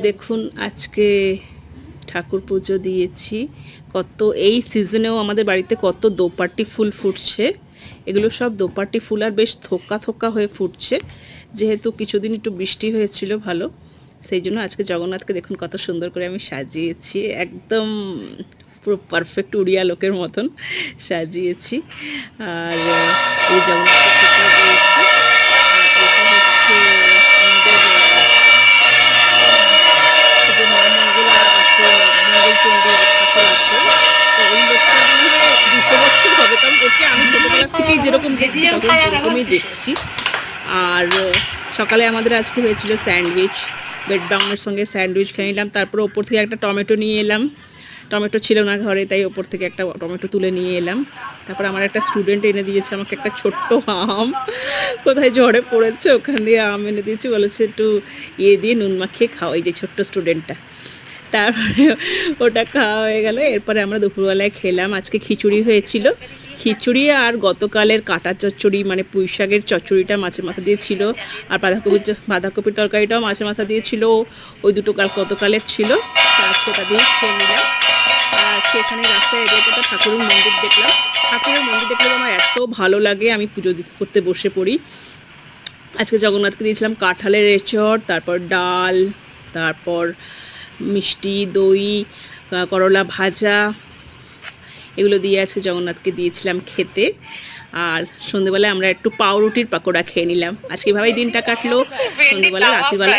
দেখুন আজকে ঠাকুর পুজো দিয়েছি। কত এই সিজনেও আমাদের বাড়িতে কত দোপাটি ফুল ফুটছে। এগুলো সব দোপাটি ফুল আর বেশ থোকা থোকা হয়ে ফুটছে, যেহেতু কিছুদিন একটু বৃষ্টি হয়েছিল ভালো, সেই জন্য আজকে জগন্নাথকে দেখুন কত সুন্দর করে আমি সাজিয়েছি, একদম পুরো পারফেক্ট উড়িয়া লোকের মতন সাজিয়েছি। আর এই জগন্নাথকে টিকা দিয়েছি। আর এটা হচ্ছে আমাদের যে মা মঙ্গলা আছে, মঙ্গলচণ্ডী ঠাকুর আছে। তো এই লোকটা মনে হয় 200 বছর হবে, কারণ ওকে আমি ছোটোবেলা থেকেই যেরকম দেখছি তখন সেরকমই দেখছি। আর সকালে আমাদের আজকে হয়েছিল স্যান্ডউইচ, ব্রেড ব্রাউনের সঙ্গে স্যান্ডউইচ খেয়ে নিলাম। তারপরে ওপর থেকে একটা টমেটো নিয়ে এলাম, টমেটো ছিল না ঘরে, তাই ওপর থেকে একটা টমেটো তুলে নিয়ে এলাম। তারপর আমার একটা স্টুডেন্ট এনে দিয়েছে আমাকে একটা ছোট্ট আম, কোথায় ঝড়ে পড়েছে ওখান দিয়ে আম এনে দিয়েছে, বলেছে একটু দিয়ে নুন মাখিয়ে খাও, এই যে ছোট্ট স্টুডেন্টটা। তারপরে ওটা খাওয়া হয়ে গেল। এরপরে আমরা দুপুরবেলায় খেলাম, আজকে খিচুড়ি হয়েছিল। খিচুড়ি আর গতকালের কাঁটা চচ্চড়ি, মানে পুঁই শাকের চচ্চড়িটা মাছের মাথা দিয়ে ছিল, আর বাঁধাকপির তরকারিটাও মাছের মাথা দিয়ে ছিল। ওই দুটো গতকালের ছিল, আজকে ওটা দিয়ে খেয়ে নিলাম। সেখানে রাস্তায় এগিয়ে একটা ঠাকুরের মন্দির দেখলাম। ঠাকুরের মন্দির দেখলে আমার এত ভালো লাগে, আমি পুজো করতে বসে পড়ি। আজকে জগন্নাথকে দিয়েছিলাম কাঁঠালের এঁচড়, তারপর ডাল, তারপর মিষ্টি, দই, করলা ভাজা, এগুলো দিয়ে আজকে জগন্নাথকে দিয়েছিলাম খেতে। আর সন্ধেবেলায় আমরা একটু পাউরুটির পাকোড়া খেয়ে নিলাম। আজকে এভাবেই দিনটা কাটলো, সন্ধেবেলা রাত্রিবেলায়